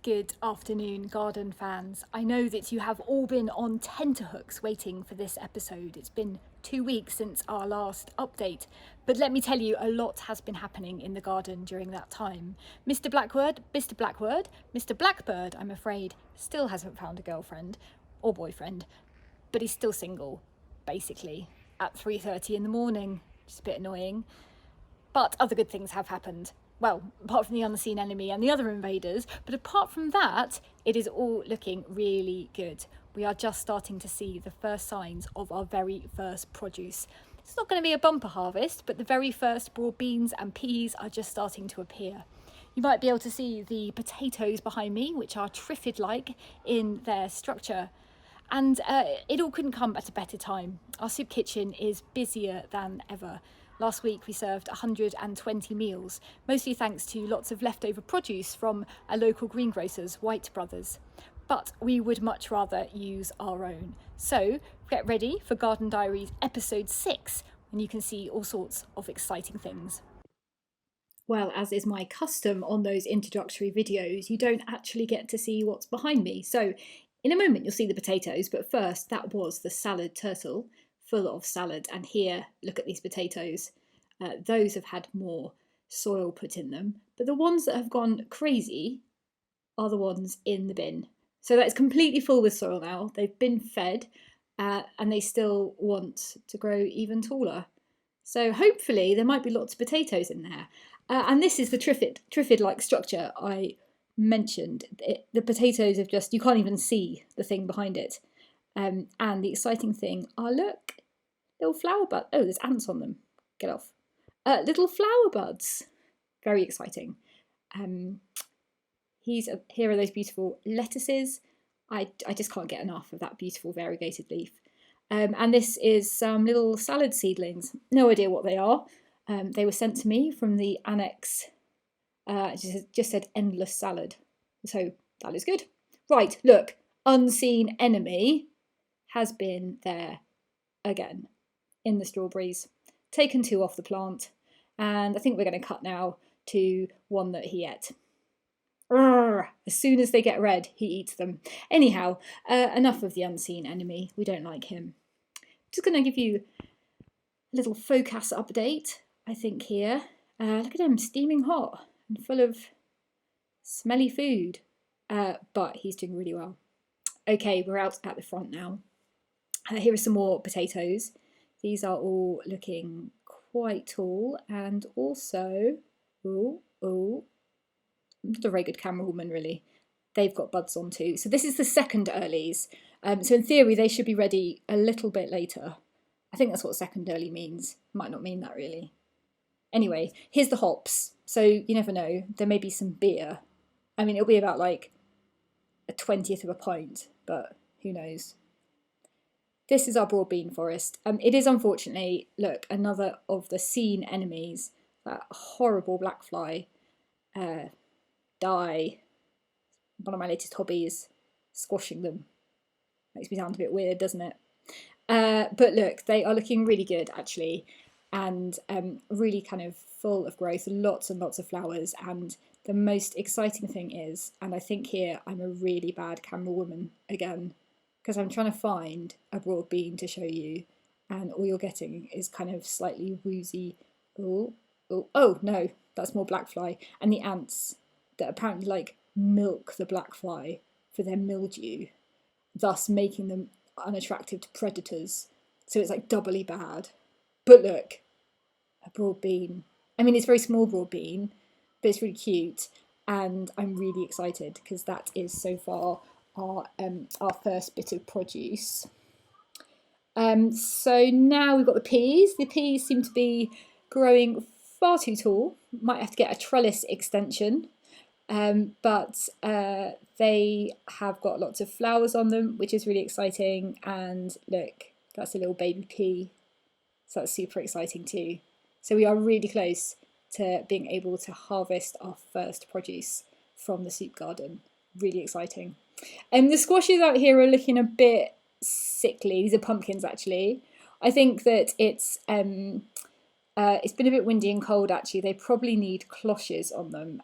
Good afternoon, garden fans. I know that you have all been on tenterhooks waiting for this episode. It's been 2 weeks since our last update, but let me tell you, a lot has been happening in the garden during that time. Mr. Blackbird, I'm afraid, still hasn't found a girlfriend or boyfriend, but he's still single, basically, at 3:30 in the morning. Just a bit annoying. But other good things have happened. Well, apart from the unseen enemy and the other invaders, but apart from that, it is all looking really good. We are just starting to see the first signs of our very first produce. It's not going to be a bumper harvest, but the very first broad beans and peas are just starting to appear. You might be able to see the potatoes behind me, which are triffid-like in their structure. And it all couldn't come at a better time. Our soup kitchen is busier than ever. Last week we served 120 meals, mostly thanks to lots of leftover produce from a local greengrocer's, White Brothers. But we would much rather use our own. So get ready for Garden Diaries episode 6, when you can see all sorts of exciting things. Well, as is my custom on those introductory videos, you don't actually get to see what's behind me. So in a moment you'll see the potatoes, but first that was the salad turtle, full of salad. And here, look at these potatoes. Those have had more soil put in them, but the ones that have gone crazy are the ones in the bin. So that's completely full with soil now. They've been fed and they still want to grow even taller. So hopefully there might be lots of potatoes in there. And this is the triffid-like structure I mentioned. The potatoes have just, you can't even see the thing behind it. And the exciting thing, look, little flower bud. Oh, there's ants on them. Get off. Little flower buds. Very exciting. Here are those beautiful lettuces. I just can't get enough of that beautiful variegated leaf. And this is some little salad seedlings. No idea what they are. They were sent to me from the annex. It just said endless salad. So that is good. Right, look, unseen enemy has been there again in the strawberries. Taken 2 off the plant, and I think we're going to cut now to one that he ate. As soon as they get red, he eats them. Anyhow, enough of the unseen enemy. We don't like him. Just going to give you a little focus update, I think, here. Look at him, steaming hot and full of smelly food. But he's doing really well. Okay, we're out at the front now. Here are some more potatoes. These are all looking quite tall, and also, I'm not a very good camera woman really. They've got buds on too. So this is the second earlies. So in theory they should be ready a little bit later. I think that's what second early means. Might not mean that really. Anyway, here's the hops. So you never know. There may be some beer. I mean, it'll be about like a 20th of a pint, but who knows. This is our broad bean forest. It is unfortunately, look, another of the seen enemies. That horrible black fly. Die. One of my latest hobbies, squashing them. Makes me sound a bit weird, doesn't it? But look, they are looking really good actually, and really kind of full of growth, lots and lots of flowers. And the most exciting thing is, and I think here I'm a really bad camera woman again, because I'm trying to find a broad bean to show you, and all you're getting is kind of slightly woozy. Oh no, that's more black fly, and the ants that apparently like milk the black fly for their mildew, thus making them unattractive to predators. So it's like doubly bad. But look, a broad bean. I mean, it's a very small broad bean, but it's really cute, and I'm really excited because that is so far our first bit of produce. So now we've got the peas. The peas seem to be growing far too tall. Might have to get a trellis extension. But they have got lots of flowers on them, which is really exciting. And look, that's a little baby pea. So that's super exciting too. So we are really close to being able to harvest our first produce from the soup garden. Really exciting. The squashes out here are looking a bit sickly. These are pumpkins actually. I think that it's been a bit windy and cold actually. They probably need cloches on them.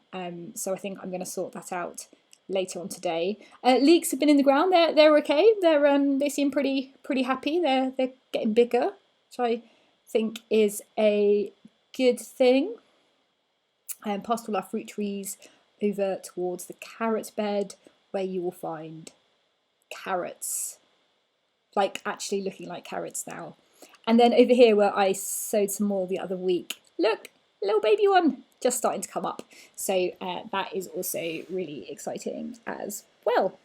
So I think I'm going to sort that out later on today. Leeks have been in the ground. They're okay. They seem pretty happy. They're getting bigger, which I think is a good thing. Past all our fruit trees, over towards the carrot bed, where you will find carrots, like actually looking like carrots now. And then over here where I sowed some more the other week, look, little baby one just starting to come up. So that is also really exciting as well.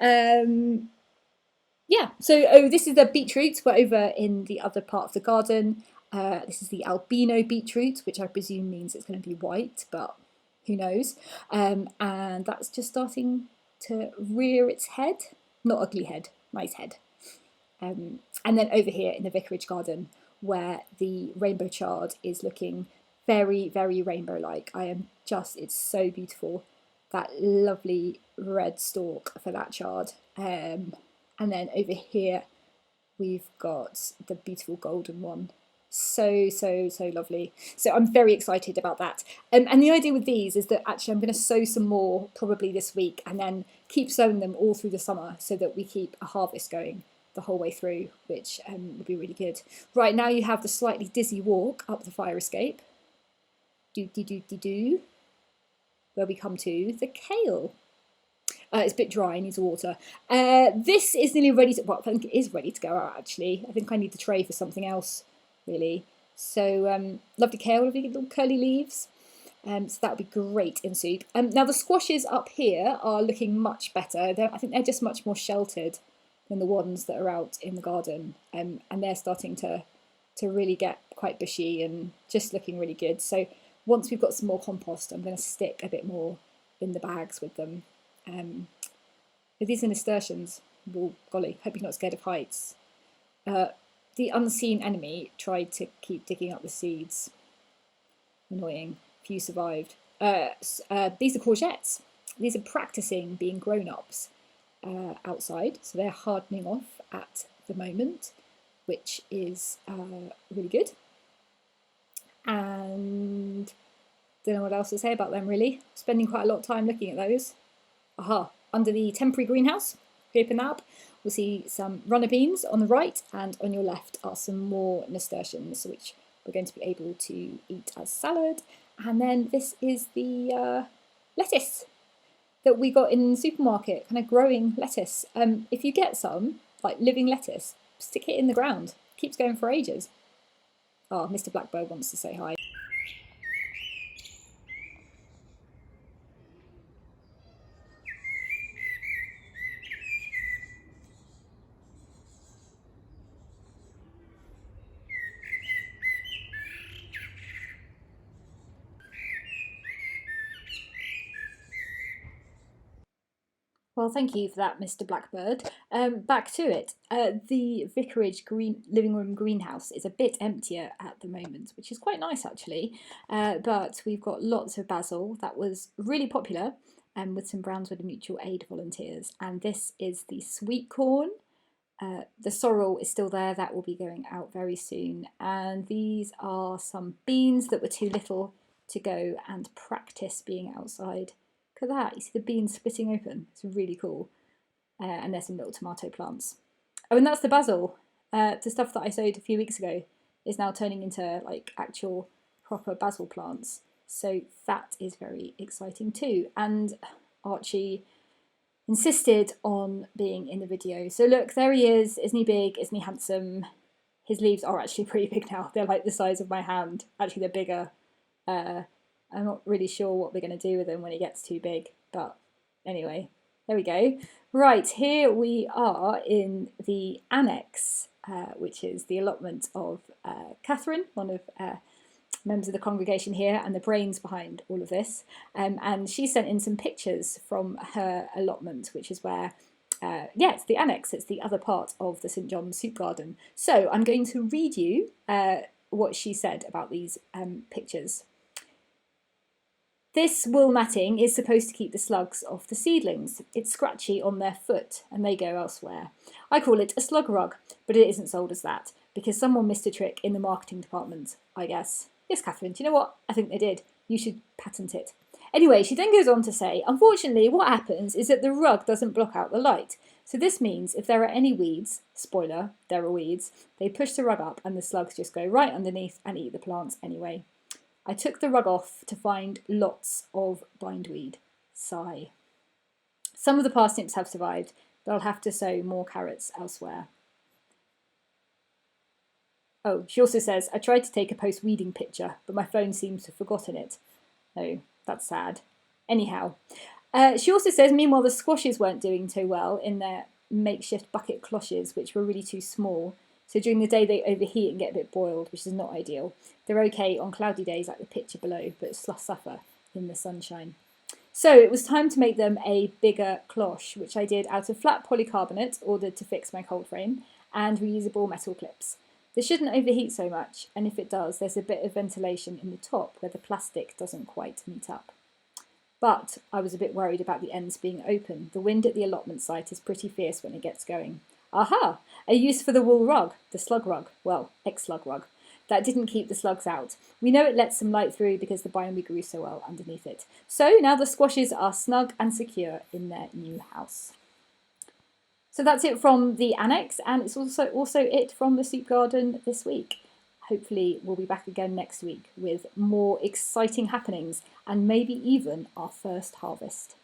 Yeah, so this is the beetroot. We're over in the other part of the garden. This is the albino beetroot, which I presume means it's going to be white, but who knows. And that's just starting to rear its head. Not ugly head, nice head. And then over here in the vicarage garden, where the rainbow chard is looking very, very rainbow-like. It's so beautiful. That lovely red stalk for that chard. And then over here, we've got the beautiful golden one. So lovely. So I'm very excited about that. And the idea with these is that actually I'm going to sow some more probably this week and then keep sowing them all through the summer so that we keep a harvest going the whole way through, which would be really good. Right, now you have the slightly dizzy walk up the fire escape. Where we come to the kale. It's a bit dry, needs water. This is nearly ready to, well, I think it is ready to go out actually. I think I need the tray for something else, really. So, lovely kale, lovely little curly leaves. So that would be great in soup. Now the squashes up here are looking much better. I think they're just much more sheltered than the ones that are out in the garden. And they're starting to really get quite bushy and just looking really good. So once we've got some more compost, I'm going to stick a bit more in the bags with them. These are nasturtiums. Well, golly, hope you're not scared of heights. The unseen enemy tried to keep digging up the seeds. Annoying. Few survived. These are courgettes. These are practicing being grown-ups outside, so they're hardening off at the moment, which is really good. And don't know what else to say about them really. Spending quite a lot of time looking at those. Aha, under the temporary greenhouse, if we open that up, we'll see some runner beans on the right, and on your left are some more nasturtiums, which we're going to be able to eat as salad. And then this is the lettuce that we got in the supermarket, kind of growing lettuce. If you get some, like living lettuce, stick it in the ground. Keeps going for ages. Oh, Mr. Blackbird wants to say hi. Well, thank you for that, Mr. Blackbird. Back to it. The vicarage living room greenhouse is a bit emptier at the moment, which is quite nice actually. But we've got lots of basil that was really popular, with some Brownswood Mutual Aid volunteers. And this is the sweet corn. The sorrel is still there. That will be going out very soon. And these are some beans that were too little to go and practice being outside. Look at that, you see the beans splitting open. It's really cool. And there's some little tomato plants. Oh, and that's the basil. The stuff that I sowed a few weeks ago is now turning into like actual proper basil plants. So that is very exciting too. And Archie insisted on being in the video. So look, there he is. Isn't he big? Isn't he handsome? His leaves are actually pretty big now. They're like the size of my hand. Actually, they're bigger. I'm not really sure what we're going to do with him when he gets too big, but anyway, there we go. Right, here we are in the annex, which is the allotment of Katherine, one of members of the congregation here, and the brains behind all of this. And she sent in some pictures from her allotment, which is where, yeah, it's the annex, it's the other part of the St John's Soup Garden. So I'm going to read you what she said about these pictures. This wool matting is supposed to keep the slugs off the seedlings. It's scratchy on their foot and they go elsewhere. I call it a slug rug, but it isn't sold as that because someone missed a trick in the marketing department, I guess. Yes, Katherine, do you know what? I think they did. You should patent it. Anyway, she then goes on to say, unfortunately, what happens is that the rug doesn't block out the light. So this means if there are any weeds, spoiler, there are weeds, they push the rug up and the slugs just go right underneath and eat the plants anyway. I took the rug off to find lots of bindweed. Sigh. Some of the parsnips have survived, but I'll have to sow more carrots elsewhere. Oh, she also says, I tried to take a post-weeding picture, but my phone seems to have forgotten it. Oh, that's sad. Anyhow, she also says, meanwhile, the squashes weren't doing too well in their makeshift bucket cloches, which were really too small. So during the day, they overheat and get a bit boiled, which is not ideal. They're okay on cloudy days like the picture below, but suffer in the sunshine. So it was time to make them a bigger cloche, which I did out of flat polycarbonate ordered to fix my cold frame and reusable metal clips. They shouldn't overheat so much, and if it does, there's a bit of ventilation in the top where the plastic doesn't quite meet up. But I was a bit worried about the ends being open. The wind at the allotment site is pretty fierce when it gets going. Aha! A use for the wool rug, the slug rug, well, ex-slug rug. That didn't keep the slugs out. We know it lets some light through because the biomass grew so well underneath it. So now the squashes are snug and secure in their new house. So that's it from the annex, and it's also it from the soup garden this week. Hopefully we'll be back again next week with more exciting happenings and maybe even our first harvest.